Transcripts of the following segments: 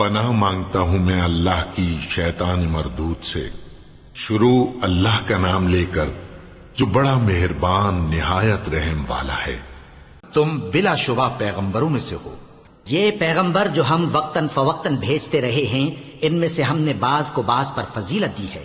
پناہ مانگتا ہوں میں اللہ کی شیطان مردود سے۔ شروع اللہ کا نام لے کر جو بڑا مہربان نہایت رحم والا ہے۔ تم بلا شبہ پیغمبروں میں سے ہو۔ یہ پیغمبر جو ہم وقتاً فوقتاً بھیجتے رہے ہیں، ان میں سے ہم نے بعض کو بعض پر فضیلت دی ہے۔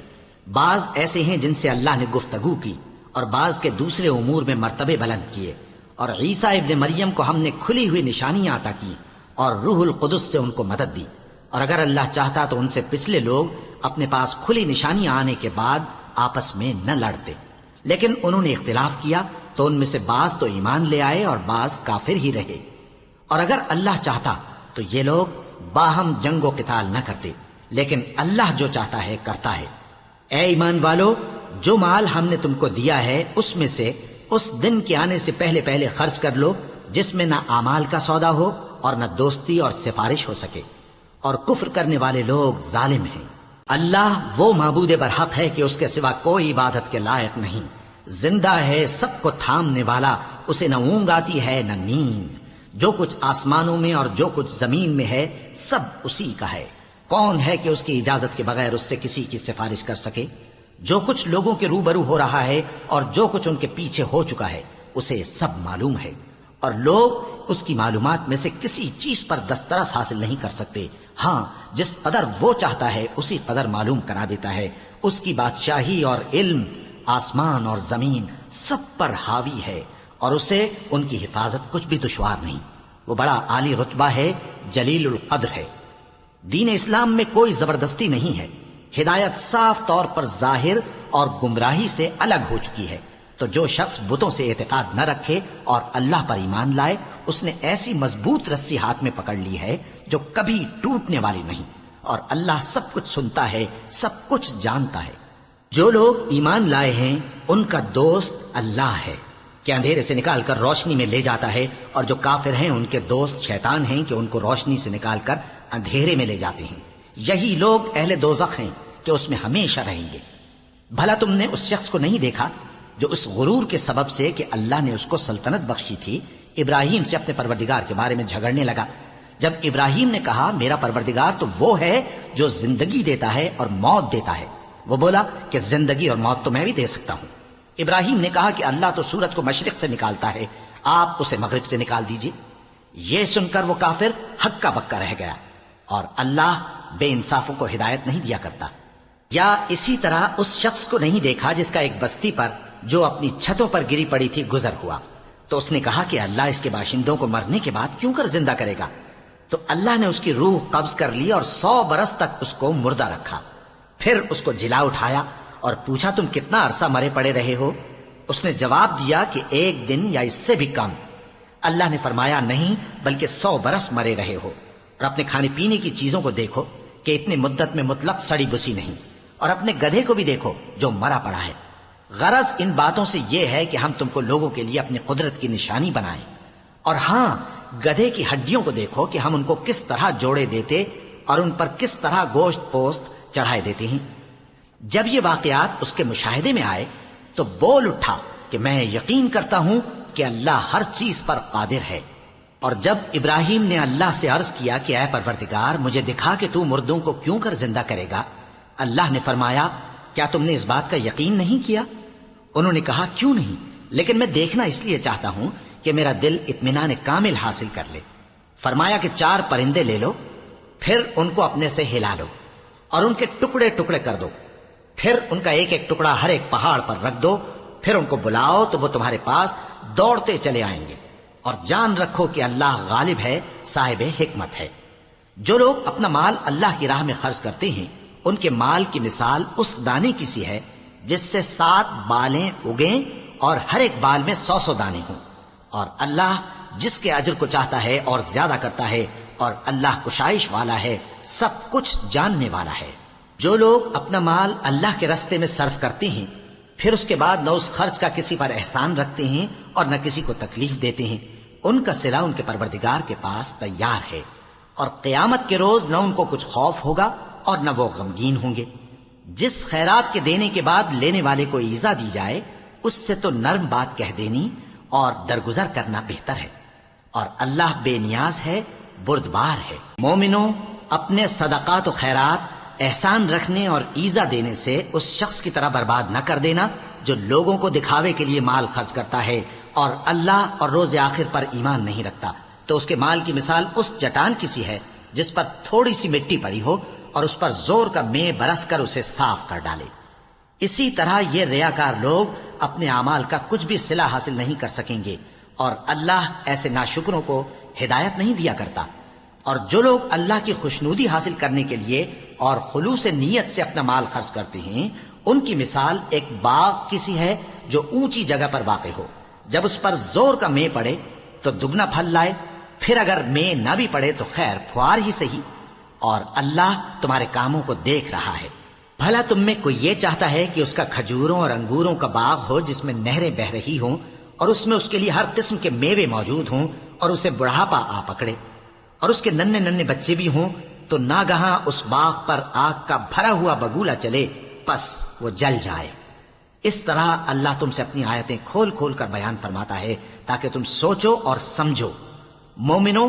بعض ایسے ہیں جن سے اللہ نے گفتگو کی، اور بعض کے دوسرے امور میں مرتبے بلند کیے، اور عیسیٰ ابن مریم کو ہم نے کھلی ہوئی نشانیاں عطا کی اور روح القدس سے ان کو مدد دی، اور اگر اللہ چاہتا تو ان سے پچھلے لوگ اپنے پاس کھلی نشانیاں آنے کے بعد آپس میں نہ لڑتے، لیکن انہوں نے اختلاف کیا تو ان میں سے بعض تو ایمان لے آئے اور بعض کافر ہی رہے، اور اگر اللہ چاہتا تو یہ لوگ باہم جنگ و قتال نہ کرتے، لیکن اللہ جو چاہتا ہے کرتا ہے۔ اے ایمان والو، جو مال ہم نے تم کو دیا ہے اس میں سے اس دن کے آنے سے پہلے پہلے خرچ کر لو جس میں نہ اعمال کا سودا ہو اور نہ دوستی اور سفارش ہو سکے، اور کفر کرنے والے لوگ ظالم ہیں۔ اللہ وہ معبود برحق ہے کہ اس کے سوا کوئی عبادت کے لائق نہیں، زندہ ہے، سب کو تھامنے والا، اسے نہ اونگ آتی ہے نہ نیند، جو کچھ آسمانوں میں اور جو کچھ زمین میں ہے سب اسی کا ہے۔ کون ہے کہ اس کی اجازت کے بغیر اس سے کسی کی سفارش کر سکے؟ جو کچھ لوگوں کے روبرو ہو رہا ہے اور جو کچھ ان کے پیچھے ہو چکا ہے اسے سب معلوم ہے، اور لوگ اس کی معلومات میں سے کسی چیز پر دسترس حاصل نہیں کر سکتے۔ ہاں، جس قدر وہ چاہتا ہے اسی قدر معلوم کرا دیتا ہے۔ اس کی بادشاہی اور علم آسمان اور زمین سب پر حاوی ہے، اور اسے ان کی حفاظت کچھ بھی دشوار نہیں۔ وہ بڑا عالی رتبہ ہے، جلیل القدر ہے۔ دین اسلام میں کوئی زبردستی نہیں ہے، ہدایت صاف طور پر ظاہر اور گمراہی سے الگ ہو چکی ہے۔ تو جو شخص بتوں سے اعتقاد نہ رکھے اور اللہ پر ایمان لائے، اس نے ایسی مضبوط رسی ہاتھ میں پکڑ لی ہے جو کبھی ٹوٹنے والی نہیں، اور اللہ سب کچھ سنتا ہے، سب کچھ جانتا ہے۔ جو لوگ ایمان لائے ہیں ان کا دوست اللہ ہے کہ اندھیرے سے نکال کر روشنی میں لے جاتا ہے، اور جو کافر ہیں ان کے دوست شیطان ہیں کہ ان کو روشنی سے نکال کر اندھیرے میں لے جاتے ہیں۔ یہی لوگ اہل دوزخ ہیں کہ اس میں ہمیشہ رہیں گے۔ بھلا تم نے اس شخص کو نہیں دیکھا جو اس غرور کے سبب سے کہ اللہ نے اس کو سلطنت بخشی تھی، ابراہیم سے اپنے پروردگار کے بارے میں جھگڑنے لگا؟ جب ابراہیم نے کہا میرا پروردگار تو وہ ہے جو زندگی دیتا ہے اور موت دیتا ہے، وہ بولا کہ زندگی اور موت تو میں بھی دے سکتا ہوں۔ ابراہیم نے کہا کہ اللہ تو سورج کو مشرق سے نکالتا ہے، آپ اسے مغرب سے نکال دیجئے۔ یہ سن کر وہ کافر ہکا بکا رہ گیا، اور اللہ بے انصافوں کو ہدایت نہیں دیا کرتا۔ یا اسی طرح اس شخص کو نہیں دیکھا جس کا ایک بستی پر جو اپنی چھتوں پر گری پڑی تھی گزر ہوا، تو اس نے کہا کہ اللہ اس کے باشندوں کو مرنے کے بعد کیوں کر زندہ کرے گا؟ تو اللہ نے اس کی روح قبض کر لی اور 100 برس تک اس کو مردہ رکھا، پھر اس کو جلا اٹھایا اور پوچھا تم کتنا عرصہ مرے پڑے رہے ہو؟ اس نے جواب دیا کہ 1 دن یا اس سے بھی کم۔ اللہ نے فرمایا نہیں، بلکہ 100 برس مرے رہے ہو، اور اپنے کھانے پینے کی چیزوں کو دیکھو کہ اتنی مدت میں مطلق سڑی بسی نہیں، اور اپنے گدھے کو بھی دیکھو جو مرا پڑا ہے۔ غرض ان باتوں سے یہ ہے کہ ہم تم کو لوگوں کے لیے اپنی قدرت کی نشانی بنائیں، اور ہاں، گدھے کی ہڈیوں کو دیکھو کہ ہم ان کو کس طرح جوڑے دیتے اور ان پر کس طرح گوشت پوست چڑھائے دیتے ہیں۔ جب یہ واقعات اس کے مشاہدے میں آئے تو بول اٹھا کہ میں یقین کرتا ہوں کہ اللہ ہر چیز پر قادر ہے۔ اور جب ابراہیم نے اللہ سے عرض کیا کہ اے پروردگار مجھے دکھا کہ تو مردوں کو کیوں کر زندہ کرے گا، اللہ نے فرمایا کیا تم نے اس بات کا یقین نہیں کیا؟ انہوں نے کہا کیوں نہیں، لیکن میں دیکھنا اس لیے چاہتا ہوں کہ میرا دل اطمینان کامل حاصل کر لے۔ فرمایا کہ 4 پرندے لے لو، پھر ان کو اپنے سے ہلا لو اور ان کے ٹکڑے ٹکڑے کر دو، پھر ان کا ایک ایک ٹکڑا ہر ایک پہاڑ پر رکھ دو، پھر ان کو بلاؤ تو وہ تمہارے پاس دوڑتے چلے آئیں گے، اور جان رکھو کہ اللہ غالب ہے، صاحب حکمت ہے۔ جو لوگ اپنا مال اللہ کی راہ میں خرچ کرتے ہیں ان کے مال کی مثال اس دانے کی سی ہے جس سے 7 بالیں اگیں اور ہر ایک بال میں 100 دانے ہوں، اور اللہ جس کے اجر کو چاہتا ہے اور زیادہ کرتا ہے، اور اللہ کشائش والا ہے، سب کچھ جاننے والا ہے۔ جو لوگ اپنا مال اللہ کے راستے میں صرف کرتے ہیں پھر اس کے بعد نہ اس خرچ کا کسی پر احسان رکھتے ہیں اور نہ کسی کو تکلیف دیتے ہیں، ان کا صلہ ان کے پروردگار کے پاس تیار ہے، اور قیامت کے روز نہ ان کو کچھ خوف ہوگا اور نہ وہ غمگین ہوں گے۔ جس خیرات کے دینے کے بعد لینے والے کو ایذا دی جائے اس سے تو نرم بات کہہ دینی اور درگزر کرنا بہتر ہے، اور اللہ بے نیاز ہے، بردبار ہے۔ مومنوں، اپنے صدقات و خیرات احسان رکھنے اور ایزا دینے سے اس شخص کی طرح برباد نہ کر دینا جو لوگوں کو دکھاوے کے لیے مال خرچ کرتا ہے اور اللہ اور روز آخر پر ایمان نہیں رکھتا، تو اس کے مال کی مثال اس چٹان کی سی ہے جس پر تھوڑی سی مٹی پڑی ہو اور اس پر زور کا مے برس کر اسے صاف کر ڈالے۔ اسی طرح یہ ریاکار لوگ اپنے اعمال کا کچھ بھی صلہ حاصل نہیں کر سکیں گے، اور اللہ ایسے ناشکروں کو ہدایت نہیں دیا کرتا۔ اور جو لوگ اللہ کی خوشنودی حاصل کرنے کے لیے اور خلوص نیت سے اپنا مال خرچ کرتے ہیں، ان کی مثال ایک باغ کی سی ہے جو اونچی جگہ پر واقع ہو، جب اس پر زور کا مے پڑے تو دگنا پھل لائے، پھر اگر مے نہ بھی پڑے تو خیر پھوار ہی صحیح، اور اللہ تمہارے کاموں کو دیکھ رہا ہے۔ بھلا تم میں کوئی یہ چاہتا ہے کہ اس کا کھجوروں اور انگوروں کا باغ ہو جس میں نہریں بہ رہی ہوں اور اس میں اس کے لیے ہر قسم کے میوے موجود ہوں اور اسے بڑھاپا آ پکڑے اور اس کے ننھے ننھے بچے بھی ہوں، تو ناگہاں اس باغ پر آگ کا بھرا ہوا بگولا چلے پس وہ جل جائے؟ اس طرح اللہ تم سے اپنی آیتیں کھول کھول کر بیان فرماتا ہے تاکہ تم سوچو اور سمجھو۔ مومنو،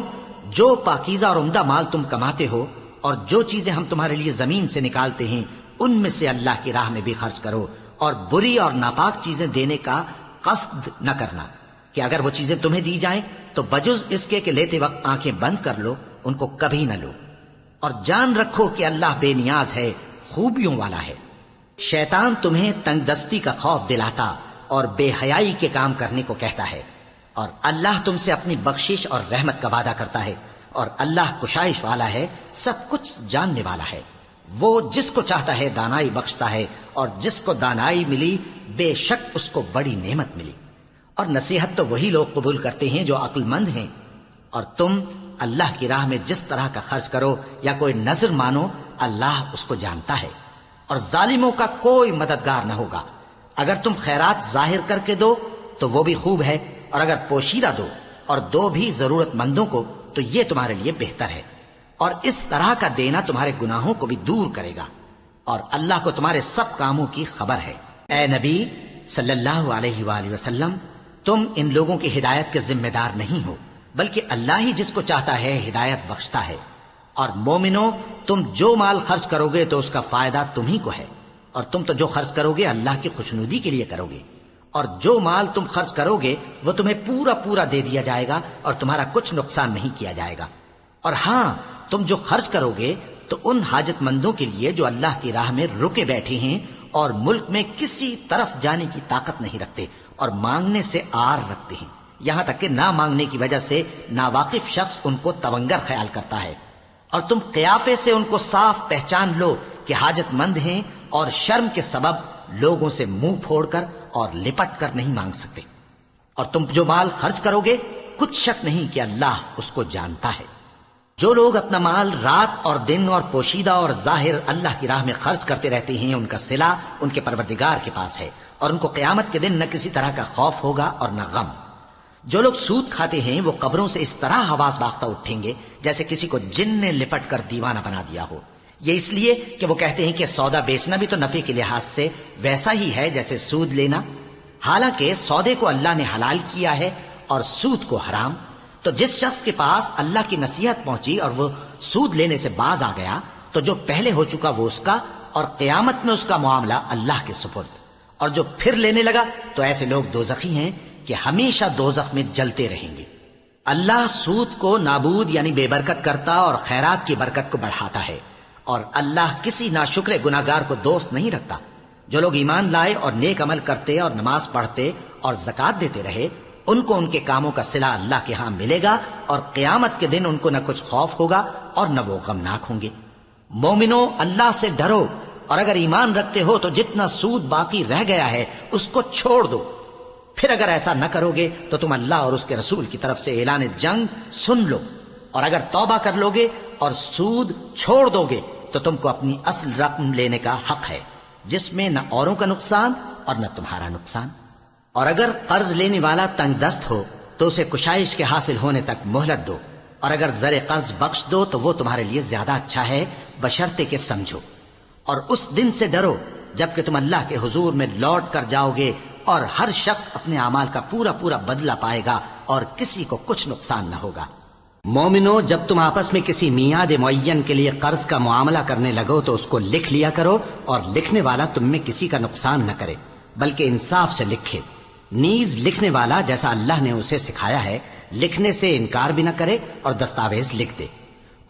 جو پاکیزہ اور عمدہ مال تم کماتے ہو اور جو چیزیں ہم تمہارے لیے زمین سے نکالتے ہیں ان میں سے اللہ کی راہ میں بھی خرچ کرو، اور بری اور ناپاک چیزیں دینے کا قصد نہ کرنا کہ اگر وہ چیزیں تمہیں دی جائیں تو بجز اس کے کہ لیتے وقت آنکھیں بند کر لو ان کو کبھی نہ لو، اور جان رکھو کہ اللہ بے نیاز ہے، خوبیوں والا ہے۔ شیطان تمہیں تنگ دستی کا خوف دلاتا اور بے حیائی کے کام کرنے کو کہتا ہے، اور اللہ تم سے اپنی بخشش اور رحمت کا وعدہ کرتا ہے، اور اللہ کشائش والا ہے، سب کچھ جاننے والا ہے۔ وہ جس کو چاہتا ہے دانائی بخشتا ہے، اور جس کو دانائی ملی بے شک اس کو بڑی نعمت ملی۔ اور نصیحت تو وہی لوگ قبول کرتے ہیں جو عقل مند ہیں، اور تم اللہ کی راہ میں جس طرح کا خرچ کرو یا کوئی نظر مانو اللہ اس کو جانتا ہے، اور ظالموں کا کوئی مددگار نہ ہوگا۔ اگر تم خیرات ظاہر کر کے دو تو وہ بھی خوب ہے، اور اگر پوشیدہ دو اور دو بھی ضرورت مندوں کو تو یہ تمہارے لیے بہتر ہے، اور اس طرح کا دینا تمہارے گناہوں کو بھی دور کرے گا، اور اللہ کو تمہارے سب کاموں کی خبر ہے۔ اے نبی صلی اللہ علیہ وآلہ وسلم، تم ان لوگوں کی ہدایت کے ذمہ دار نہیں ہو، بلکہ اللہ ہی جس کو چاہتا ہے ہدایت بخشتا ہے۔ اور مومنو، تم جو مال خرچ کرو گے تو اس کا فائدہ تم ہی کو ہے، اور تم تو جو خرچ کرو گے اللہ کی خوشنودی کے لیے کرو گے، اور جو مال تم خرچ کرو گے وہ تمہیں پورا پورا دے دیا جائے گا اور تمہارا کچھ نقصان نہیں کیا جائے گا۔ اور ہاں، تم جو خرچ کرو گے تو ان حاجت مندوں کے لیے جو اللہ کی راہ میں رکے بیٹھے ہیں اور ملک میں کسی طرف جانے کی طاقت نہیں رکھتے اور مانگنے سے آر رکھتے ہیں، یہاں تک کہ نہ مانگنے کی وجہ سے ناواقف شخص ان کو تونگر خیال کرتا ہے، اور تم قیافے سے ان کو صاف پہچان لو کہ حاجت مند ہیں اور شرم کے سبب لوگوں سے منہ پھوڑ کر اور لپٹ کر نہیں مانگ سکتے۔ اور تم جو مال خرچ کرو گے کچھ شک نہیں کہ اللہ اس کو جانتا ہے۔ جو لوگ اپنا مال رات اور دن اور پوشیدہ اور ظاہر اللہ کی راہ میں خرچ کرتے رہتے ہیں ان کا صلہ ان کے پروردگار کے پاس ہے، اور ان کو قیامت کے دن نہ کسی طرح کا خوف ہوگا اور نہ غم۔ جو لوگ سود کھاتے ہیں وہ قبروں سے اس طرح حواس باختہ اٹھیں گے جیسے کسی کو جن نے لپٹ کر دیوانہ بنا دیا ہو، یہ اس لیے کہ وہ کہتے ہیں کہ سودا بیچنا بھی تو نفع کے لحاظ سے ویسا ہی ہے جیسے سود لینا، حالانکہ سودے کو اللہ نے حلال کیا ہے اور سود کو حرام۔ تو جس شخص کے پاس اللہ کی نصیحت پہنچی اور وہ سود لینے سے باز آ گیا تو جو پہلے ہو چکا وہ اس کا، اور قیامت میں اس کا معاملہ اللہ کے سپرد، اور جو پھر لینے لگا تو ایسے لوگ دوزخی ہیں کہ ہمیشہ دوزخ میں جلتے رہیں گے۔ اللہ سود کو نابود یعنی بے برکت کرتا اور خیرات کی برکت کو بڑھاتا ہے، اور اللہ کسی ناشکر گناہگار کو دوست نہیں رکھتا۔ جو لوگ ایمان لائے اور نیک عمل کرتے اور نماز پڑھتے اور زکوٰۃ دیتے رہے ان کو ان کے کاموں کا صلہ اللہ کے ہاں ملے گا، اور قیامت کے دن ان کو نہ کچھ خوف ہوگا اور نہ وہ غمناک ہوں گے۔ مومنو، اللہ سے ڈرو، اور اگر ایمان رکھتے ہو تو جتنا سود باقی رہ گیا ہے اس کو چھوڑ دو، پھر اگر ایسا نہ کرو گے تو تم اللہ اور اس کے رسول کی طرف سے اعلان جنگ سن لو، اور اگر توبہ کر لو گے اور سود چھوڑ دو گے تو تم کو اپنی اصل رقم لینے کا حق ہے، جس میں نہ اوروں کا نقصان اور نہ تمہارا نقصان۔ اور اگر قرض لینے والا تنگ دست ہو تو اسے کشائش کے حاصل ہونے تک مہلت دو، اور اگر زر قرض بخش دو تو وہ تمہارے لیے زیادہ اچھا ہے بشرطے کہ سمجھو۔ اور اس دن سے ڈرو جب کہ تم اللہ کے حضور میں لوٹ کر جاؤ گے، اور ہر شخص اپنے اعمال کا پورا پورا بدلہ پائے گا اور کسی کو کچھ نقصان نہ ہوگا۔ مومنو، جب تم آپس میں کسی میعاد معین کے لیے قرض کا معاملہ کرنے لگو تو اس کو لکھ لیا کرو، اور لکھنے والا تم میں کسی کا نقصان نہ کرے بلکہ انصاف سے لکھے۔ نیز لکھنے والا جیسا اللہ نے اسے سکھایا ہے لکھنے سے انکار بھی نہ کرے اور دستاویز لکھ دے،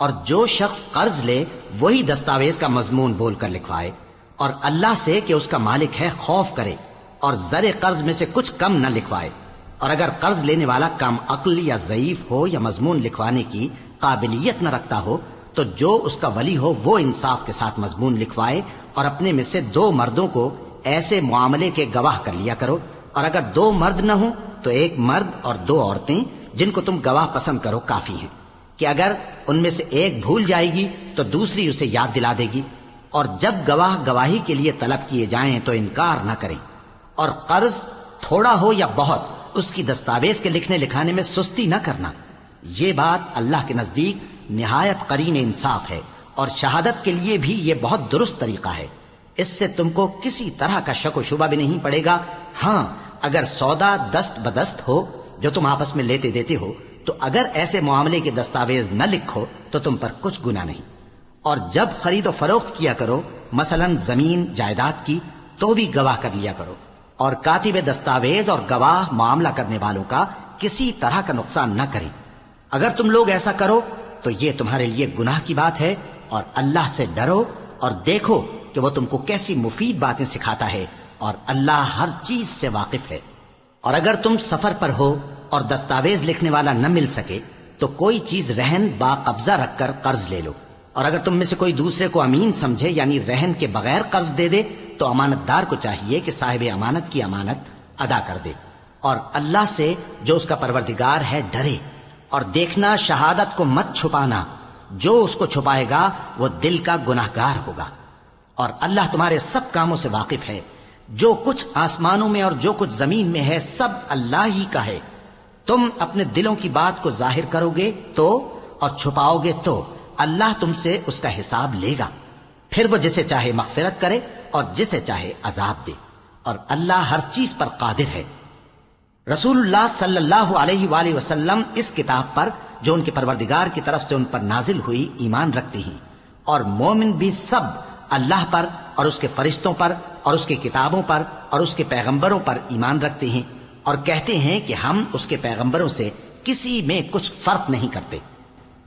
اور جو شخص قرض لے وہی دستاویز کا مضمون بول کر لکھوائے، اور اللہ سے کہ اس کا مالک ہے خوف کرے، اور زر قرض میں سے کچھ کم نہ لکھوائے۔ اور اگر قرض لینے والا کم عقل یا ضعیف ہو یا مضمون لکھوانے کی قابلیت نہ رکھتا ہو تو جو اس کا ولی ہو وہ انصاف کے ساتھ مضمون لکھوائے، اور اپنے میں سے 2 مردوں کو ایسے معاملے کے گواہ کر لیا کرو، اور اگر 2 مرد نہ ہوں تو 1 مرد اور 2 عورتیں جن کو تم گواہ پسند کرو کافی ہیں، کہ اگر ان میں سے ایک بھول جائے گی تو دوسری اسے یاد دلا دے گی، اور جب گواہ گواہی کے لیے طلب کیے جائیں تو انکار نہ کریں، اور قرض تھوڑا ہو یا بہت اس کی دستاویز کے لکھنے لکھانے میں سستی نہ کرنا۔ یہ بات اللہ کے نزدیک نہایت قرین انصاف ہے، اور شہادت کے لیے بھی یہ بہت درست طریقہ ہے۔ اس سے تم کو کسی طرح کا شک و شبہ بھی نہیں پڑے گا۔ ہاں، اگر سودا دست بدست ہو جو تم آپس میں لیتے دیتے ہو تو اگر ایسے معاملے کے دستاویز نہ لکھو تو تم پر کچھ گناہ نہیں۔ اور جب خرید و فروخت کیا کرو، مثلا زمین جائیداد کی، تو بھی گواہ کر لیا کرو، اور کاتب دستاویز اور گواہ معاملہ کرنے والوں کا کسی طرح کا نقصان نہ کریں۔ اگر تم لوگ ایسا کرو تو یہ تمہارے لیے گناہ کی بات ہے، اور اللہ سے ڈرو اور دیکھو کہ وہ تم کو کیسی مفید باتیں سکھاتا ہے، اور اللہ ہر چیز سے واقف ہے۔ اور اگر تم سفر پر ہو اور دستاویز لکھنے والا نہ مل سکے تو کوئی چیز رہن با قبضہ رکھ کر قرض لے لو، اور اگر تم میں سے کوئی دوسرے کو امین سمجھے یعنی رہن کے بغیر قرض دے دے تو امانت دار کو چاہیے کہ صاحب امانت کی امانت ادا کر دے، اور اللہ سے جو اس کا پروردگار ہے ڈرے، اور دیکھنا شہادت کو مت چھپانا، جو اس کو چھپائے گا وہ دل کا گناہگار ہوگا۔ اور اللہ تمہارے سب کاموں سے واقف ہے، جو کچھ آسمانوں میں اور جو کچھ زمین میں ہے سب اللہ ہی کا ہے۔ تم اپنے دلوں کی بات کو ظاہر کرو گے تو اور چھپاؤ گے تو اللہ تم سے اس کا حساب لے گا، پھر وہ جسے چاہے مغفرت کرے اور جسے چاہے عذاب دے، اور اللہ ہر چیز پر قادر ہے۔ رسول اللہ صلی اللہ علیہ وآلہ وسلم اس کتاب پر جو ان کے پروردگار کی طرف سے ان پر نازل ہوئی ایمان رکھتے ہیں، اور مومن بھی سب اللہ پر اور اس کے فرشتوں پر اور اس کی کتابوں پر اور اس کے پیغمبروں پر ایمان رکھتے ہیں، اور کہتے ہیں کہ ہم اس کے پیغمبروں سے کسی میں کچھ فرق نہیں کرتے،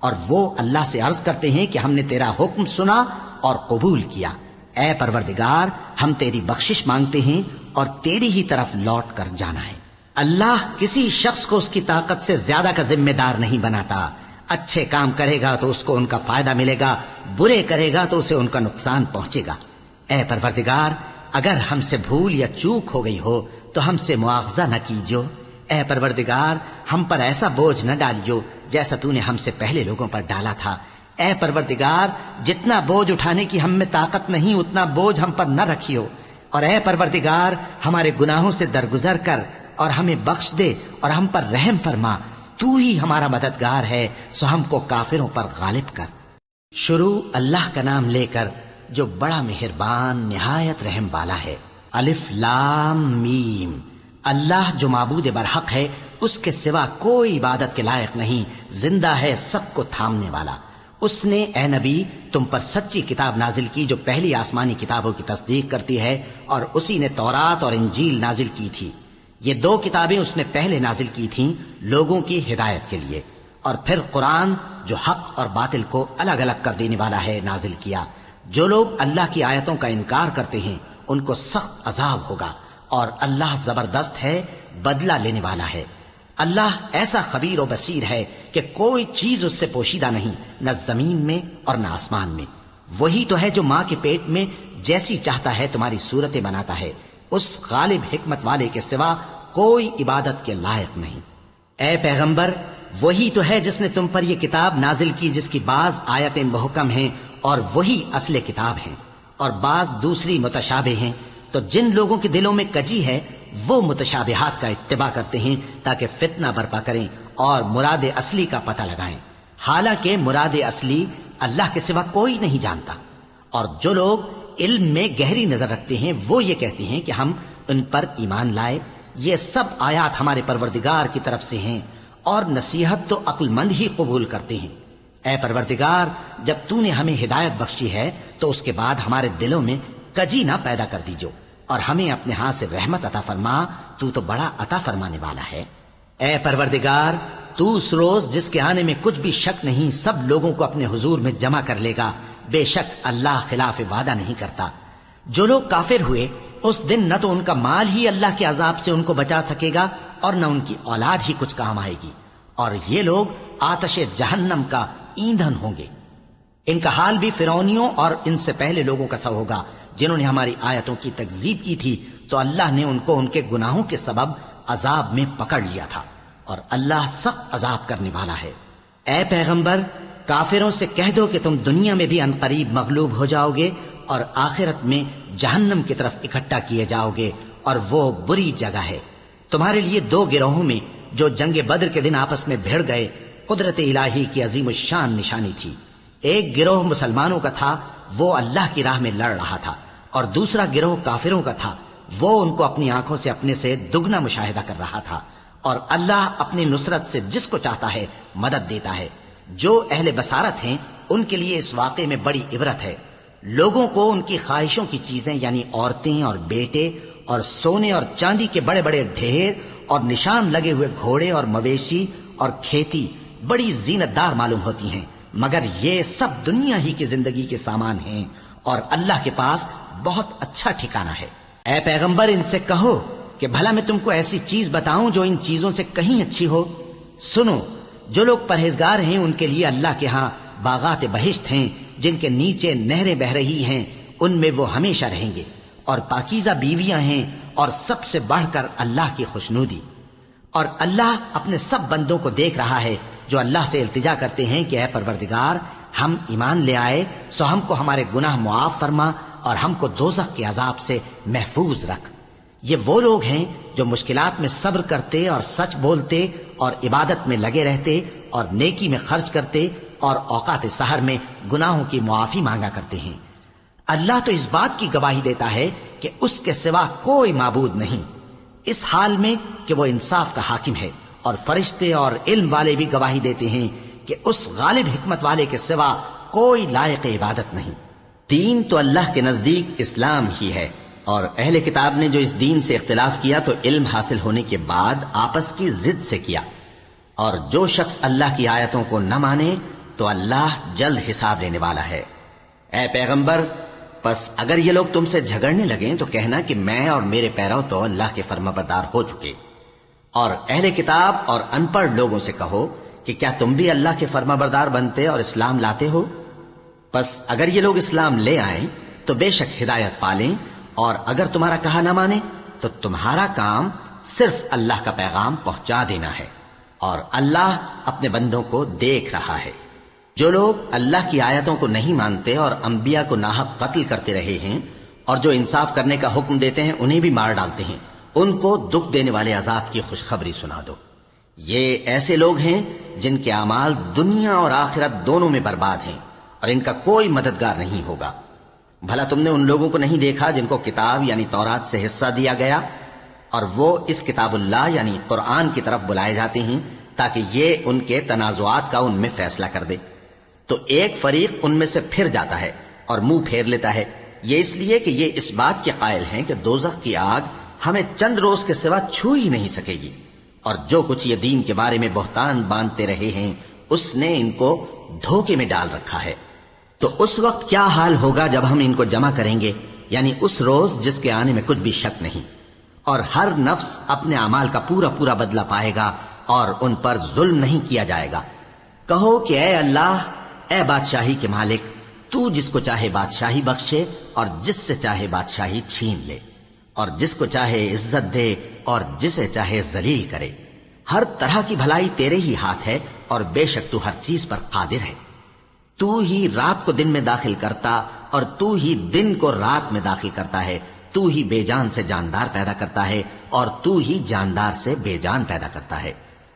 اور وہ اللہ سے عرض کرتے ہیں کہ ہم نے تیرا حکم سنا اور قبول کیا۔ اے پروردگار، ہم تیری بخشش مانگتے ہیں اور تیری ہی طرف لوٹ کر جانا ہے۔ اللہ کسی شخص کو اس کی طاقت سے زیادہ کا ذمہ دار نہیں بناتا۔ اچھے کام کرے گا تو اس کو ان کا فائدہ ملے گا، برے کرے گا تو اسے ان کا نقصان پہنچے گا۔ اے پروردگار، اگر ہم سے بھول یا چوک ہو گئی ہو تو ہم سے مواخذہ نہ کیجو۔ اے پروردگار، ہم پر ایسا بوجھ نہ ڈالیو جیسا تو نے ہم سے پہلے لوگوں پر ڈالا تھا۔ اے پروردگار، جتنا بوجھ اٹھانے کی ہم میں طاقت نہیں اتنا بوجھ ہم پر نہ رکھیو، اور اے پروردگار، ہمارے گناہوں سے درگزر کر اور ہمیں بخش دے اور ہم پر رحم فرما، تو ہی ہمارا مددگار ہے، سو ہم کو کافروں پر غالب کر۔ شروع اللہ کا نام لے کر جو بڑا مہربان نہایت رحم والا ہے۔ الف لام میم۔ اللہ جو معبود برحق ہے، اس کے سوا کوئی عبادت کے لائق نہیں، زندہ ہے، سب کو تھامنے والا۔ اس نے اے نبی تم پر سچی کتاب نازل کی جو پہلی آسمانی کتابوں کی تصدیق کرتی ہے، اور اسی نے تورات اور انجیل نازل کی تھی۔ یہ 2 کتابیں اس نے پہلے نازل کی تھیں لوگوں کی ہدایت کے لیے، اور پھر قرآن جو حق اور باطل کو الگ الگ کر دینے والا ہے نازل کیا۔ جو لوگ اللہ کی آیتوں کا انکار کرتے ہیں ان کو سخت عذاب ہوگا، اور اللہ زبردست ہے، بدلہ لینے والا ہے۔ اللہ ایسا خبیر و بصیر ہے کہ کوئی چیز اس سے پوشیدہ نہیں، نہ زمین میں اور نہ آسمان میں۔ وہی تو ہے جو ماں کے پیٹ میں جیسی چاہتا ہے تمہاری صورتیں بناتا ہے، اس غالب حکمت والے کے سوا کوئی عبادت کے لائق نہیں۔ اے پیغمبر، وہی تو ہے جس نے تم پر یہ کتاب نازل کی جس کی بعض آیتیں محکم ہیں اور وہی اصل کتاب ہیں، اور بعض دوسری متشابہ ہیں۔ تو جن لوگوں کے دلوں میں کجی ہے وہ متشابہات کا اتباع کرتے ہیں تاکہ فتنہ برپا کریں اور مراد اصلی کا پتہ لگائیں، حالانکہ مراد اصلی اللہ کے سوا کوئی نہیں جانتا۔ اور جو لوگ علم میں گہری نظر رکھتے ہیں وہ یہ کہتے ہیں کہ ہم ان پر ایمان لائے۔ یہ سب آیات ہمارے پروردگار کی طرف سے ہیں، اور نصیحت تو عقل مند ہی قبول کرتے ہیں۔ اے پروردگار، جب تو نے ہمیں ہدایت بخشی ہے تو اس کے بعد ہمارے دلوں میں کجی نہ پیدا کر دیجو، اور ہمیں اپنے ہاتھ سے رحمت عطا فرما، تو بڑا عطا فرمانے والا ہے۔ اے پروردگار، تو اس روز جس کے آنے میں کچھ بھی شک نہیں سب لوگوں کو اپنے حضور میں جمع کر لے گا، بے شک اللہ خلاف وعدہ نہیں کرتا۔ جو لوگ کافر ہوئے اس دن نہ تو ان کا مال ہی اللہ کے عذاب سے ان کو بچا سکے گا اور نہ ان کی اولاد ہی کچھ کام آئے گی، اور یہ لوگ آتش جہنم کا ایندھن ہوں گے۔ ان کا حال بھی فرعونیوں اور ان سے پہلے لوگوں کا سا ہوگا جنہوں نے ہماری آیتوں کی تکذیب کی تھی، تو اللہ نے ان کو ان کے گناہوں کے سبب عذاب میں پکڑ لیا تھا، اور اللہ سخت عذاب کرنے والا ہے۔ اے پیغمبر، کافروں سے کہہ دو کہ تم دنیا میں بھی عنقریب مغلوب ہو جاؤ گے اور آخرت میں جہنم کی طرف اکٹھا کیے جاؤ گے، اور وہ بری جگہ ہے۔ تمہارے لیے دو گروہوں میں جو جنگ بدر کے دن آپس میں بھیڑ گئے قدرت الہی کی عظیم الشان نشانی تھی۔ ایک گروہ مسلمانوں کا تھا، وہ اللہ کی راہ میں لڑ رہا تھا، اور دوسرا گروہ کافروں کا تھا، وہ ان کو اپنی آنکھوں سے اپنے سے دگنا مشاہدہ کر رہا تھا۔ اور اللہ اپنی نصرت سے جس کو چاہتا ہے مدد دیتا ہے۔ جو اہل بصارت ہیں ان کے لیے اس واقعے میں بڑی عبرت ہے۔ لوگوں کو ان کی خواہشوں کی چیزیں یعنی عورتیں اور بیٹے اور سونے اور چاندی کے بڑے بڑے ڈھیر اور نشان لگے ہوئے گھوڑے اور مویشی اور کھیتی بڑی زینت دار معلوم ہوتی ہیں، مگر یہ سب دنیا ہی کی زندگی کے سامان ہیں، اور اللہ کے پاس بہت اچھا ٹھکانہ ہے۔ اے پیغمبر، ان سے کہو کہ بھلا میں تم کو ایسی چیز بتاؤں جو ان چیزوں سے کہیں اچھی ہو؟ سنو، جو لوگ پرہیزگار ہیں ان کے لیے اللہ کے ہاں باغات بہشت ہیں جن کے نیچے نہریں بہ رہی ہیں، ان میں وہ ہمیشہ رہیں گے، اور پاکیزہ بیویاں ہیں، اور سب سے بڑھ کر اللہ کی خوشنودی۔ اور اللہ اپنے سب بندوں کو دیکھ رہا ہے جو اللہ سے التجا کرتے ہیں کہ اے پروردگار، ہم ایمان لے آئے سو ہم کو ہمارے گناہ معاف فرما اور ہم کو دوزخ کے عذاب سے محفوظ رکھ۔ یہ وہ لوگ ہیں جو مشکلات میں صبر کرتے اور سچ بولتے اور عبادت میں لگے رہتے اور نیکی میں خرچ کرتے اور اوقات سحر میں گناہوں کی معافی مانگا کرتے ہیں۔ اللہ تو اس بات کی گواہی دیتا ہے کہ اس کے سوا کوئی معبود نہیں، اس حال میں کہ وہ انصاف کا حاکم ہے، اور فرشتے اور علم والے بھی گواہی دیتے ہیں کہ اس غالب حکمت والے کے سوا کوئی لائق عبادت نہیں۔ دین تو اللہ کے نزدیک اسلام ہی ہے، اور اہل کتاب نے جو اس دین سے اختلاف کیا تو علم حاصل ہونے کے بعد آپس کی ضد سے کیا، اور جو شخص اللہ کی آیتوں کو نہ مانے تو اللہ جلد حساب لینے والا ہے۔ اے پیغمبر، پس اگر یہ لوگ تم سے جھگڑنے لگیں تو کہنا کہ میں اور میرے پیرو تو اللہ کے فرمانبردار ہو چکے۔ اور اہل کتاب اور ان پڑھ لوگوں سے کہو کہ کیا تم بھی اللہ کے فرمانبردار بنتے اور اسلام لاتے ہو؟ پس اگر یہ لوگ اسلام لے آئیں تو بے شک ہدایت پالیں، اور اگر تمہارا کہا نہ مانے تو تمہارا کام صرف اللہ کا پیغام پہنچا دینا ہے، اور اللہ اپنے بندوں کو دیکھ رہا ہے۔ جو لوگ اللہ کی آیتوں کو نہیں مانتے اور انبیاء کو ناحق قتل کرتے رہے ہیں، اور جو انصاف کرنے کا حکم دیتے ہیں انہیں بھی مار ڈالتے ہیں، ان کو دکھ دینے والے عذاب کی خوشخبری سنا دو۔ یہ ایسے لوگ ہیں جن کے اعمال دنیا اور آخرت دونوں میں برباد ہیں، اور ان کا کوئی مددگار نہیں ہوگا۔ بھلا تم نے ان لوگوں کو نہیں دیکھا جن کو کتاب یعنی تورات سے حصہ دیا گیا، اور وہ اس کتاب اللہ یعنی قرآن کی طرف بلائے جاتے ہیں تاکہ یہ ان کے تنازعات کا ان میں فیصلہ کر دے؟ تو ایک فریق ان میں سے پھر جاتا ہے اور منہ پھیر لیتا ہے، یہ اس لیے کہ یہ اس بات کے قائل ہیں کہ دوزخ کی آگ ہمیں چند روز کے سوا چھو ہی نہیں سکے گی، اور جو کچھ یہ دین کے بارے میں بہتان باندھتے رہے ہیں اس نے ان کو دھوکے میں ڈال رکھا ہے۔ تو اس وقت کیا حال ہوگا جب ہم ان کو جمع کریں گے، یعنی اس روز جس کے آنے میں کچھ بھی شک نہیں، اور ہر نفس اپنے اعمال کا پورا پورا بدلہ پائے گا اور ان پر ظلم نہیں کیا جائے گا۔ کہو کہ اے اللہ، اے بادشاہی کے مالک، تو جس کو چاہے بادشاہی بخشے اور جس سے چاہے بادشاہی چھین لے، اور جس کو چاہے عزت دے اور جسے چاہے ذلیل کرے۔ ہر طرح کی بھلائی تیرے ہی ہاتھ ہے، اور بے شک تو ہر چیز پر قادر ہے۔ تو ہی رات کو دن میں داخل کرتا اور تو ہی دن کو رات میں داخل کرتا ہے، تو ہی بے جان سے جاندار پیدا کرتا ہے اور تو ہی جاندار سے بے جان پیدا کرتا ہے،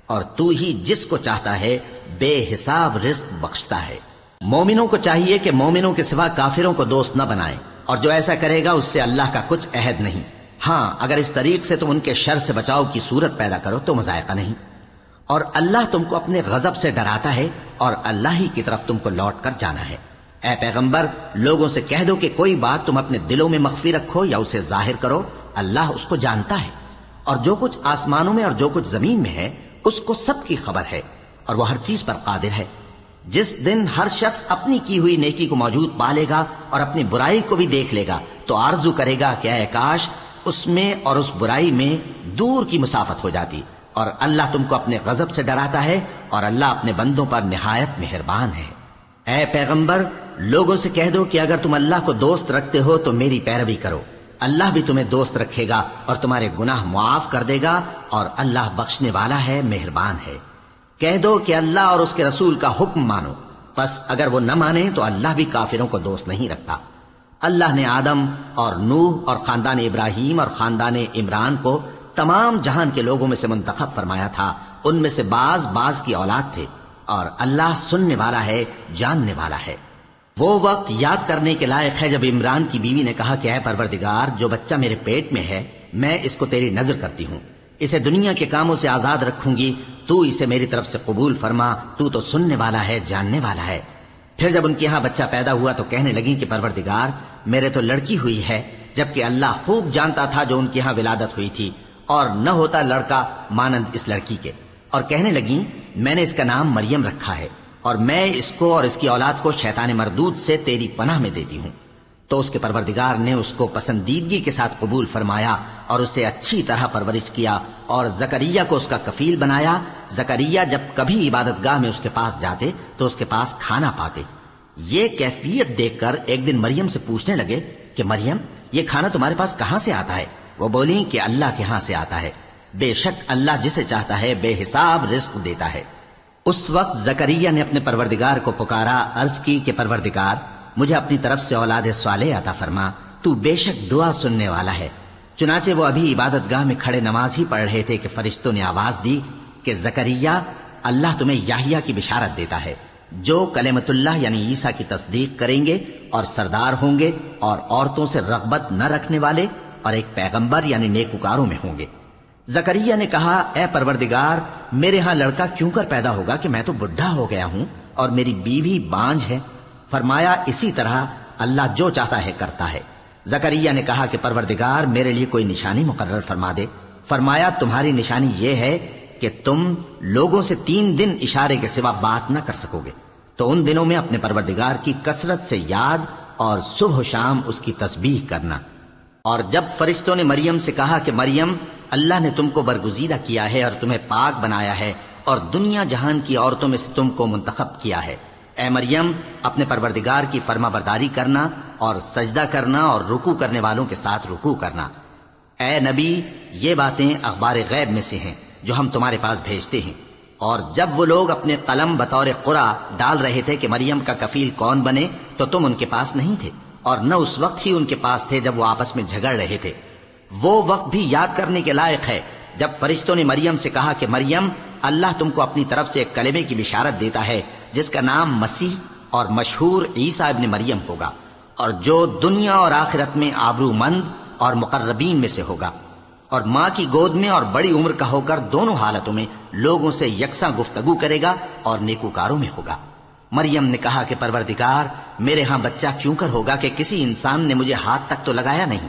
اور تو ہی جس کو چاہتا ہے بے حساب رزق بخشتا ہے۔ مومنوں کو چاہیے کہ مومنوں کے سوا کافروں کو دوست نہ بنائیں، اور جو ایسا کرے گا اس سے اللہ کا کچھ عہد نہیں۔ ہاں، اگر اس طریق سے تم ان کے شر سے بچاؤ کی صورت پیدا کرو تو مذائقہ نہیں۔ اور اللہ تم کو اپنے غضب سے ڈراتا ہے اور اللہ ہی کی طرف تم کو لوٹ کر جانا ہے۔ اے پیغمبر، لوگوں سے کہہ دو کہ کوئی بات تم اپنے دلوں میں مخفی رکھو یا اسے ظاہر کرو، اللہ اس کو جانتا ہے، اور جو کچھ آسمانوں میں اور جو کچھ زمین میں ہے اس کو سب کی خبر ہے، اور وہ ہر چیز پر قادر ہے۔ جس دن ہر شخص اپنی کی ہوئی نیکی کو موجود پا لے گا اور اپنی برائی کو بھی دیکھ لے گا تو آرزو کرے گا کہ اے کاش اس میں اور اس برائی میں دور کی مسافت ہو جاتی، اور اللہ تم کو اپنے غضب سے ڈراتا ہے اور اللہ اپنے بندوں پر نہایت مہربان ہے۔ اے پیغمبر، لوگوں سے کہہ دو کہ اگر تم اللہ کو دوست رکھتے ہو تو میری پیروی کرو، اللہ بھی تمہیں دوست رکھے گا اور تمہارے گناہ معاف کر دے گا، اور اللہ بخشنے والا ہے، مہربان ہے۔ کہہ دو کہ اللہ اور اس کے رسول کا حکم مانو، پس اگر وہ نہ مانے تو اللہ بھی کافروں کو دوست نہیں رکھتا۔ اللہ نے آدم اور نوح اور خاندان ابراہیم اور خاندان عمران کو تمام جہان کے لوگوں میں سے منتخب فرمایا تھا، ان میں سے بعض کی اولاد تھے، اور اللہ سننے والا ہے، جاننے والا ہے۔ وہ وقت یاد کرنے کے لائق ہے جب عمران کی بیوی نے کہا کہ اے پروردگار، جو بچہ میرے پیٹ میں ہے میں اس کو تیری نذر کرتی ہوں، اسے دنیا کے کاموں سے آزاد رکھوں گی، تو اسے میری طرف سے قبول فرما، تو سننے والا ہے، جاننے والا ہے۔ پھر جب ان کے ہاں بچہ پیدا ہوا تو کہنے لگیں کہ پروردگار، میرے تو لڑکی ہوئی ہے، جبکہ اللہ خوب جانتا تھا جو ان کے ہاں ولادت ہوئی تھی، اور نہ ہوتا لڑکا مانند اس لڑکی کے۔ اور کہنے لگیں میں نے اس کا نام مریم رکھا ہے، اور میں اس کو اور اس کی اولاد کو شیطان مردود سے تیری پناہ میں دیتی ہوں۔ تو اس کے پروردگار نے اس کو پسندیدگی کے ساتھ قبول فرمایا اور اسے اچھی طرح پرورش کیا، اور زکریا کو اس کا کفیل بنایا۔ زکریا جب کبھی عبادت گاہ میں اس کے پاس جاتے تو اس کے پاس کھانا پاتے۔ یہ کیفیت دیکھ کر ایک دن مریم سے پوچھنے لگے کہ مریم، یہ کھانا تمہارے پاس کہاں سے آتا ہے؟ وہ بولی کہ اللہ کے ہاں سے آتا ہے، بے شک اللہ جسے چاہتا ہے بے حساب رزق دیتا ہے۔ اس وقت زکریا نے اپنے پروردگار کو پکارا، عرض کی کہ پروردگار، مجھے اپنی طرف سے اولاد صالح عطا فرما، تو بے شک دعا سننے والا ہے۔ چنانچہ وہ ابھی عبادت گاہ میں کھڑے نماز ہی پڑھ رہے تھے کہ فرشتوں نے آواز دی کہ زکریا، اللہ تمہیں یحییٰ کی بشارت دیتا ہے، جو کلمۃ اللہ یعنی عیسیٰ کی تصدیق کریں گے اور سردار ہوں گے اور عورتوں سے رغبت نہ رکھنے والے، اور ایک پیغمبر یعنی نیکوکاروں میں ہوں گے۔ زکریا نے کہا، اے پروردگار، میرے ہاں لڑکا کیوں کر پیدا ہوگا کہ میں تو بڈھا ہو گیا ہوں اور میری بیوی بانجھ ہے؟ فرمایا، اسی طرح اللہ جو چاہتا ہے کرتا ہے۔ زکریا نے کہا کہ پروردگار، میرے لیے کوئی نشانی مقرر فرما دے۔ فرمایا، تمہاری نشانی یہ ہے کہ تم لوگوں سے 3 دن اشارے کے سوا بات نہ کر سکو گے، تو ان دنوں میں اپنے پروردگار کی کثرت سے یاد اور صبح و شام اس کی تسبیح کرنا۔ اور جب فرشتوں نے مریم سے کہا کہ مریم، اللہ نے تم کو برگزیدہ کیا ہے اور تمہیں پاک بنایا ہے اور دنیا جہان کی عورتوں میں سے تم کو منتخب کیا ہے، اے مریم، اپنے پروردگار کی فرما برداری کرنا اور سجدہ کرنا اور رکوع کرنے والوں کے ساتھ رکوع کرنا۔ اے نبی، یہ باتیں اخبار غیب میں سے ہیں جو ہم تمہارے پاس بھیجتے ہیں۔ اور جب وہ لوگ اپنے قلم بطور قرعہ ڈال رہے تھے کہ مریم کا کفیل کون بنے تو تم ان کے پاس نہیں تھے، اور نہ اس وقت ہی ان کے پاس تھے جب وہ آپس میں جھگڑ رہے تھے۔ وہ وقت بھی یاد کرنے کے لائق ہے جب فرشتوں نے مریم سے کہا کہ مریم، اللہ تم کو اپنی طرف سے ایک کلمے کی بشارت دیتا ہے جس کا نام مسیح اور مشہور عیسیٰ ابن مریم ہوگا، اور جو دنیا اور آخرت میں آبرو مند اور مقربین میں سے ہوگا، اور ماں کی گود میں اور بڑی عمر کا ہو کر دونوں حالتوں میں لوگوں سے یکساں گفتگو کرے گا اور نیکوکاروں میں ہوگا۔ مریم نے کہا کہ پروردگار، میرے ہاں بچہ کیوں کر ہوگا کہ کسی انسان نے مجھے ہاتھ تک تو لگایا نہیں؟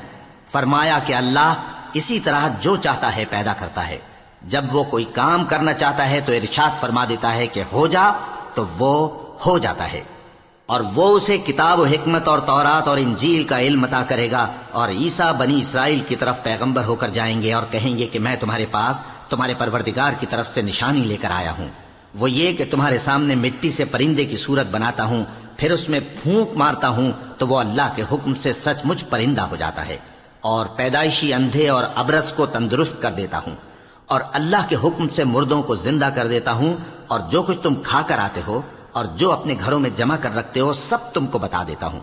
فرمایا کہ اللہ اسی طرح جو چاہتا ہے پیدا کرتا ہے، جب وہ کوئی کام کرنا چاہتا ہے تو ارشاد فرما دیتا ہے کہ ہو جا تو وہ ہو جاتا ہے۔ اور وہ اسے کتاب و حکمت اور تورات اور انجیل کا علم عطا کرے گا، اور عیسیٰ بنی اسرائیل کی طرف پیغمبر ہو کر جائیں گے اور کہیں گے کہ میں تمہارے پاس تمہارے پروردگار کی طرف سے نشانی لے کر آیا ہوں، وہ یہ کہ تمہارے سامنے مٹی سے پرندے کی صورت بناتا ہوں، پھر اس میں پھونک مارتا ہوں تو وہ اللہ کے حکم سے سچ مچ پرندہ ہو جاتا ہے، اور پیدائشی اندھے اور ابرص کو تندرست کر دیتا ہوں، اور اللہ کے حکم سے مردوں کو زندہ کر دیتا ہوں، اور جو کچھ تم کھا کر آتے ہو اور جو اپنے گھروں میں جمع کر رکھتے ہو سب تم کو بتا دیتا ہوں۔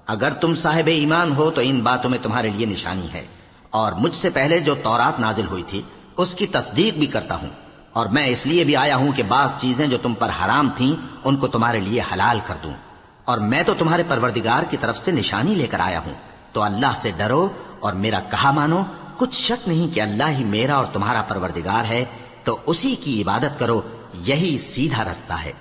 اگر تم صاحب ایمان ہو تو ان باتوں میں تمہارے لیے نشانی ہے، اور مجھ سے پہلے جو تورات نازل ہوئی تھی اس کی تصدیق بھی کرتا ہوں، اور میں اس لیے بھی آیا ہوں کہ بعض چیزیں جو تم پر حرام تھیں ان کو تمہارے لیے حلال کر دوں، اور میں تو تمہارے پروردگار کی طرف سے نشانی لے کر آیا ہوں، تو اللہ سے ڈرو اور میرا کہا مانو۔ کچھ شک نہیں کہ اللہ ہی میرا اور تمہارا پروردگار ہے، تو اسی کی عبادت کرو، یہی سیدھا رستہ ہے۔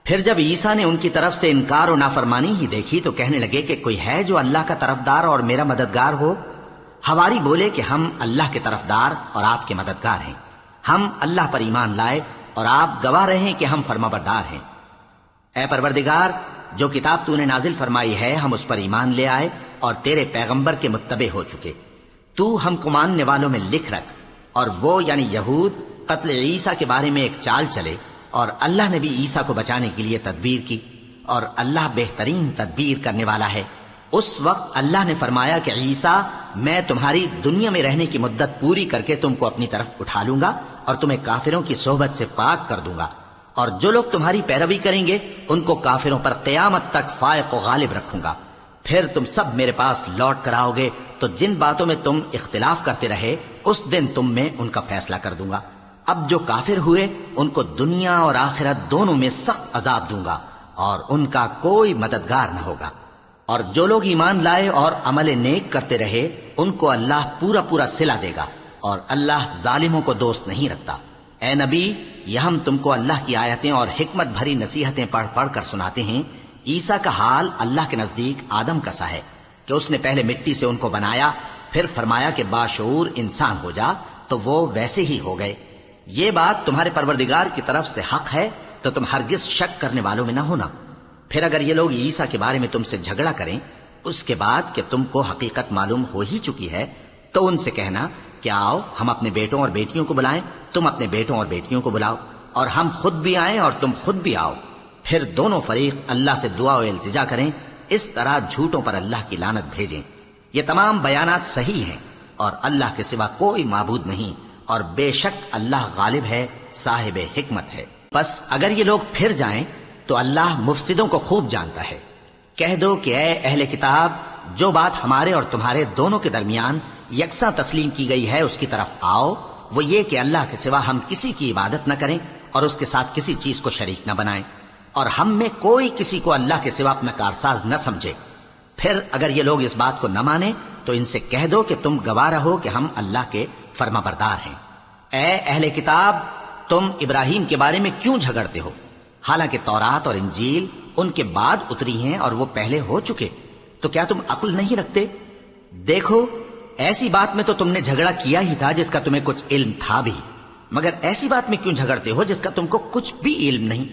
پھر جب عیسیٰ نے ان کی طرف سے انکار و نافرمانی ہی دیکھی تو کہنے لگے کہ کوئی ہے جو اللہ کا طرفدار اور میرا مددگار ہو؟ حواری بولے کہ ہم اللہ کے طرفدار اور آپ کے مددگار ہیں، ہم اللہ پر ایمان لائے اور آپ گواہ رہیں کہ ہم فرمانبردار ہیں۔ اے پروردگار، جو کتاب تو نے نازل فرمائی ہے ہم اس پر ایمان لے آئے اور تیرے پیغمبر کے متبع ہو چکے، تو ہم کو ماننے والوں میں لکھ رکھ۔ اور وہ یعنی یہود قتل عیسیٰ کے بارے میں ایک چال چلے، اور اللہ نے بھی عیسیٰ کو بچانے کے لیے تدبیر کی، اور اللہ بہترین تدبیر کرنے والا ہے۔ اس وقت اللہ نے فرمایا کہ عیسیٰ، میں تمہاری دنیا میں رہنے کی مدت پوری کر کے تم کو اپنی طرف اٹھا لوں گا اور تمہیں کافروں کی صحبت سے پاک کر دوں گا، اور جو لوگ تمہاری پیروی کریں گے ان کو کافروں پر قیامت تک فائق و غالب رکھوں گا۔ پھر تم سب میرے پاس لوٹ کر آؤ گے تو جن باتوں میں تم اختلاف کرتے رہے اس دن تم میں ان کا فیصلہ کر دوں گا۔ اب جو کافر ہوئے ان کو دنیا اور آخرت دونوں میں سخت عذاب دوں گا اور ان کا کوئی مددگار نہ ہوگا۔ اور جو لوگ ایمان لائے اور عمل نیک کرتے رہے ان کو اللہ پورا پورا صلہ دے گا، اور اللہ ظالموں کو دوست نہیں رکھتا۔ اے نبی، یہ ہم تم کو اللہ کی آیتیں اور حکمت بھری نصیحتیں پڑھ پڑھ کر سناتے ہیں۔ عیسیٰ کا حال اللہ کے نزدیک آدم کا سا ہے کہ اس نے پہلے مٹی سے ان کو بنایا، پھر فرمایا کہ باشعور انسان ہو جا، تو وہ ویسے ہی ہو گئے۔ یہ بات تمہارے پروردگار کی طرف سے حق ہے تو تم ہرگز شک کرنے والوں میں نہ ہونا۔ پھر اگر یہ لوگ عیسیٰ کے بارے میں تم سے جھگڑا کریں اس کے بعد کہ تم کو حقیقت معلوم ہو ہی چکی ہے، تو ان سے کہنا کہ آؤ ہم اپنے بیٹوں اور بیٹیوں کو بلائیں، تم اپنے بیٹوں اور بیٹیوں کو بلاؤ، اور ہم خود بھی آئیں اور تم خود بھی آؤ۔ پھر دونوں فریق اللہ سے دعا و التجا کریں، اس طرح جھوٹوں پر اللہ کی لعنت بھیجیں۔ یہ تمام بیانات صحیح ہیں اور اللہ کے سوا کوئی معبود نہیں، اور بے شک اللہ غالب ہے، صاحب حکمت ہے۔ بس اگر یہ لوگ پھر جائیں تو اللہ مفسدوں کو خوب جانتا ہے۔ کہہ دو کہ اے اہل کتاب، جو بات ہمارے اور تمہارے دونوں کے درمیان یکساں تسلیم کی گئی ہے اس کی طرف آؤ، وہ یہ کہ اللہ کے سوا ہم کسی کی عبادت نہ کریں اور اس کے ساتھ کسی چیز کو شریک نہ بنائیں، اور ہم میں کوئی کسی کو اللہ کے سوا اپنا کارساز نہ سمجھے۔ پھر اگر یہ لوگ اس بات کو نہ مانیں تو ان سے کہہ دو کہ تم گواہ رہو کہ ہم اللہ کے فرما بردار ہیں۔ اے اہل کتاب، تم ابراہیم کے بارے میں کیوں جھگڑتے ہو؟ حالانکہ تورات اور انجیل ان کے بعد اتری ہیں اور وہ پہلے ہو چکے، تو کیا تم عقل نہیں رکھتے؟ دیکھو، ایسی بات میں تو تم نے جھگڑا کیا ہی تھا جس کا تمہیں کچھ علم تھا بھی، مگر ایسی بات میں کیوں جھگڑتے ہو جس کا تم کو کچھ بھی علم نہیں،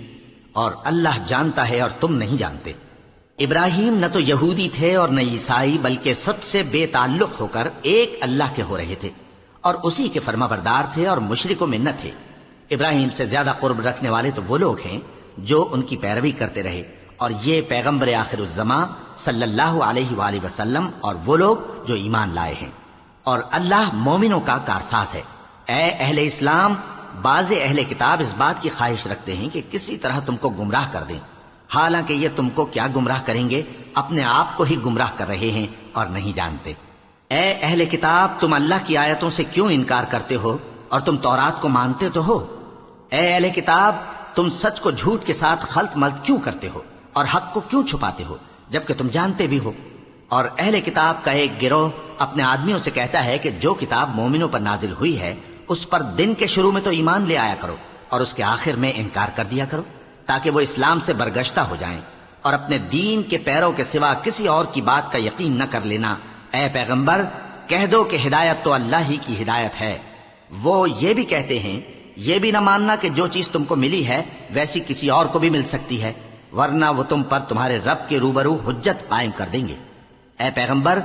اور اللہ جانتا ہے اور تم نہیں جانتے۔ ابراہیم نہ تو یہودی تھے اور نہ عیسائی، بلکہ سب سے بے تعلق ہو کر ایک اللہ کے ہو رہے تھے اور اسی کے فرما بردار تھے اور مشرکوں میں نہ تھے۔ ابراہیم سے زیادہ قرب رکھنے والے تو وہ لوگ ہیں جو ان کی پیروی کرتے رہے، اور یہ پیغمبر آخر الزماں صلی اللہ علیہ وآلہ وسلم اور وہ لوگ جو ایمان لائے ہیں، اور اللہ مومنوں کا کارساز ہے۔ اے اہل اسلام، بعض اہل کتاب اس بات کی خواہش رکھتے ہیں کہ کسی طرح تم کو گمراہ کر دیں، حالانکہ یہ تم کو کیا گمراہ کریں گے، اپنے آپ کو ہی گمراہ کر رہے ہیں اور نہیں جانتے۔ اے اہل کتاب، تم اللہ کی آیتوں سے کیوں انکار کرتے ہو اور تم تورات کو مانتے تو ہو؟ اے اہل کتاب، تم سچ کو جھوٹ کے ساتھ خلط ملط کیوں کرتے ہو اور حق کو کیوں چھپاتے ہو جبکہ تم جانتے بھی ہو؟ اور اہل کتاب کا ایک گروہ اپنے آدمیوں سے کہتا ہے کہ جو کتاب مومنوں پر نازل ہوئی ہے اس پر دن کے شروع میں تو ایمان لے آیا کرو اور اس کے آخر میں انکار کر دیا کرو، تاکہ وہ اسلام سے برگشتہ ہو جائیں، اور اپنے دین کے پیروں کے سوا کسی اور کی بات کا یقین نہ کر لینا۔ اے پیغمبر، کہہ دو کہ ہدایت تو اللہ ہی کی ہدایت ہے۔ وہ یہ بھی کہتے ہیں، یہ بھی نہ ماننا کہ جو چیز تم کو ملی ہے ویسی کسی اور کو بھی مل سکتی ہے، ورنہ وہ تم پر تمہارے رب کے روبرو حجت قائم کر دیں گے۔ اے پیغمبر،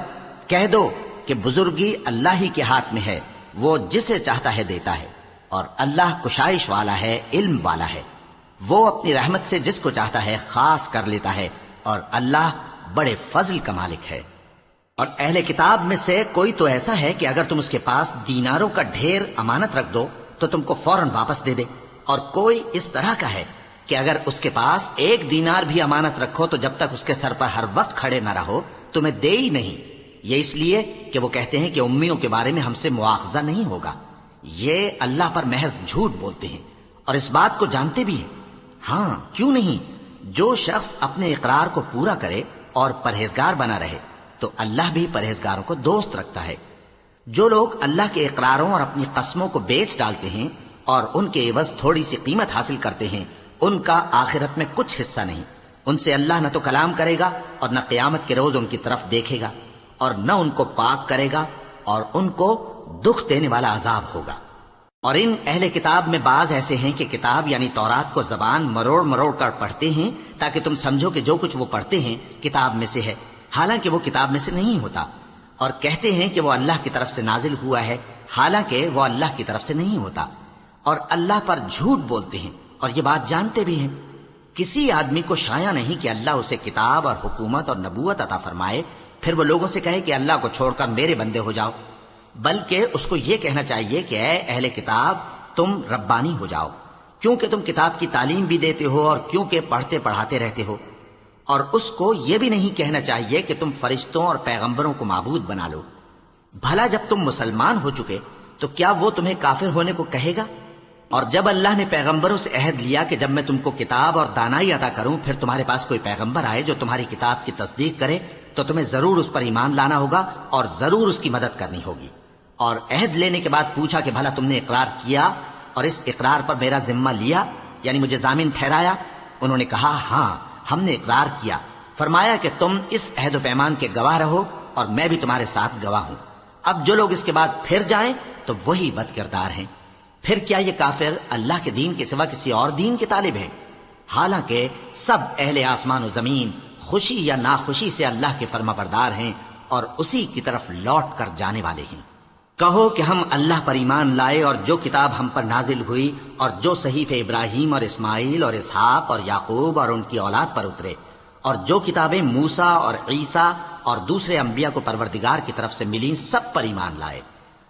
کہہ دو کہ بزرگی اللہ ہی کے ہاتھ میں ہے، وہ جسے چاہتا ہے دیتا ہے، اور اللہ کشائش والا ہے، علم والا ہے، وہ اپنی رحمت سے جس کو چاہتا ہے خاص کر لیتا ہے، اور اللہ بڑے فضل کا مالک ہے۔ اور اہل کتاب میں سے کوئی تو ایسا ہے کہ اگر تم اس کے پاس دیناروں کا ڈھیر امانت رکھ دو تو تم کو فوراً واپس دے دے، اور کوئی اس طرح کا ہے کہ اگر اس کے پاس 1 دینار بھی امانت رکھو تو جب تک اس کے سر پر ہر وقت کھڑے نہ رہو تمہیں دے ہی نہیں۔ یہ اس لیے کہ وہ کہتے ہیں کہ امیوں کے بارے میں ہم سے مواخذہ نہیں ہوگا۔ یہ اللہ پر محض جھوٹ بولتے ہیں اور اس بات کو جانتے بھی ہیں۔ ہاں، کیوں نہیں؟ جو شخص اپنے اقرار کو پورا کرے اور پرہیزگار بنا رہے تو اللہ بھی پرہیزگاروں کو دوست رکھتا ہے۔ جو لوگ اللہ کے اقراروں اور اپنی قسموں کو بیچ ڈالتے ہیں اور ان کے عوض تھوڑی سی قیمت حاصل کرتے ہیں، ان کا آخرت میں کچھ حصہ نہیں۔ ان سے اللہ نہ تو کلام کرے گا اور نہ قیامت کے روز ان کی طرف دیکھے گا، اور نہ ان کو پاک کرے گا، اور ان کو دکھ دینے والا عذاب ہوگا۔ اور ان اہل کتاب میں بعض ایسے ہیں کہ کتاب یعنی تورات کو زبان مروڑ مروڑ کر پڑھتے ہیں تاکہ تم سمجھو کہ جو کچھ وہ پڑھتے ہیں کتاب میں سے ہے، حالانکہ وہ کتاب میں سے نہیں ہوتا، اور کہتے ہیں کہ وہ اللہ کی طرف سے نازل ہوا ہے، حالانکہ وہ اللہ کی طرف سے نہیں ہوتا، اور اللہ پر جھوٹ بولتے ہیں اور یہ بات جانتے بھی ہیں۔ کسی آدمی کو شایع نہیں کہ اللہ اسے کتاب اور حکومت اور نبوت عطا فرمائے، پھر وہ لوگوں سے کہے کہ اللہ کو چھوڑ کر میرے بندے ہو جاؤ، بلکہ اس کو یہ کہنا چاہیے کہ اے اہل کتاب تم ربانی ہو جاؤ، کیونکہ تم کتاب کی تعلیم بھی دیتے ہو اور کیونکہ پڑھتے پڑھاتے رہتے ہو۔ اور اس کو یہ بھی نہیں کہنا چاہیے کہ تم فرشتوں اور پیغمبروں کو معبود بنا لو۔ بھلا جب تم مسلمان ہو چکے تو کیا وہ تمہیں کافر ہونے کو کہے گا؟ اور جب اللہ نے پیغمبروں سے عہد لیا کہ جب میں تم کو کتاب اور دانائی عطا کروں پھر تمہارے پاس کوئی پیغمبر آئے جو تمہاری کتاب کی تصدیق کرے تو تمہیں ضرور اس پر ایمان لانا ہوگا اور ضرور اس کی مدد کرنی ہوگی۔ اور عہد لینے کے بعد پوچھا کہ بھلا تم نے اقرار کیا اور اس اقرار پر میرا ذمہ لیا، یعنی مجھے ضامن ٹھہرایا؟ انہوں نے کہا ہاں ہم نے اقرار کیا۔ فرمایا کہ تم اس عہد و پیمان کے گواہ رہو اور میں بھی تمہارے ساتھ گواہ ہوں۔ اب جو لوگ اس کے بعد پھر جائیں تو وہی بد کردار ہیں۔ پھر کیا یہ کافر اللہ کے دین کے سوا کسی اور دین کے طالب ہیں؟ حالانکہ سب اہل آسمان و زمین خوشی یا ناخوشی سے اللہ کے فرما بردار ہیں اور اسی کی طرف لوٹ کر جانے والے ہیں۔ کہو کہ ہم اللہ پر ایمان لائے اور جو کتاب ہم پر نازل ہوئی اور جو صحیف ابراہیم اور اسماعیل اور اسحاق اور یعقوب اور ان کی اولاد پر اترے، اور جو کتابیں موسیٰ اور عیسیٰ اور دوسرے انبیاء کو پروردگار کی طرف سے ملیں سب پر ایمان لائے۔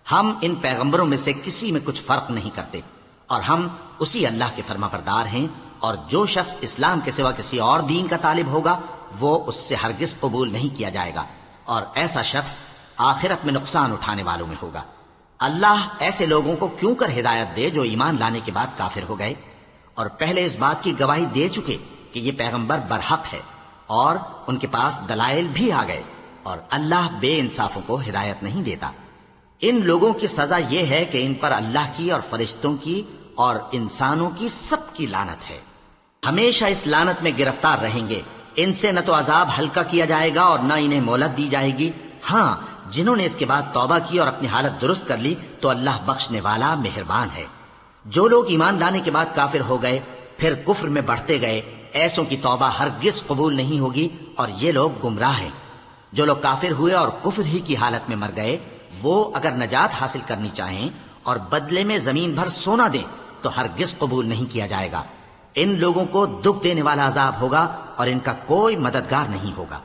ہم ان پیغمبروں میں سے کسی میں کچھ فرق نہیں کرتے، اور ہم اسی اللہ کے فرما بردار ہیں۔ اور جو شخص اسلام کے سوا کسی اور دین کا طالب ہوگا وہ اس سے ہرگز قبول نہیں کیا جائے گا، اور ایسا شخص آخرت میں نقصان اٹھانے والوں میں ہوگا۔ اللہ ایسے لوگوں کو کیوں کر ہدایت دے جو ایمان لانے کے بعد کافر ہو گئے اور پہلے اس بات کی گواہی دے چکے کہ یہ پیغمبر برحق ہے اور ان کے پاس دلائل بھی آ گئے، اور اللہ بے انصافوں کو ہدایت نہیں دیتا۔ ان لوگوں کی سزا یہ ہے کہ ان پر اللہ کی اور فرشتوں کی اور انسانوں کی سب کی لعنت ہے، ہمیشہ اس لعنت میں گرفتار رہیں گے۔ ان سے نہ تو عذاب ہلکا کیا جائے گا اور نہ انہیں مہلت دی جائے گی۔ ہاں جنہوں نے اس کے بعد توبہ کی اور اپنی حالت درست کر لی تو اللہ بخشنے والا مہربان ہے۔ جو لوگ ایمان لانے کے بعد کافر ہو گئے پھر کفر میں بڑھتے گئے، ایسوں کی توبہ ہرگز قبول نہیں ہوگی اور یہ لوگ گمراہ ہیں۔ جو لوگ کافر ہوئے اور کفر ہی کی حالت میں مر گئے وہ اگر نجات حاصل کرنی چاہیں اور بدلے میں زمین بھر سونا دیں تو ہرگز قبول نہیں کیا جائے گا۔ ان لوگوں کو دکھ دینے والا عذاب ہوگا اور ان کا کوئی مددگار نہیں ہوگا۔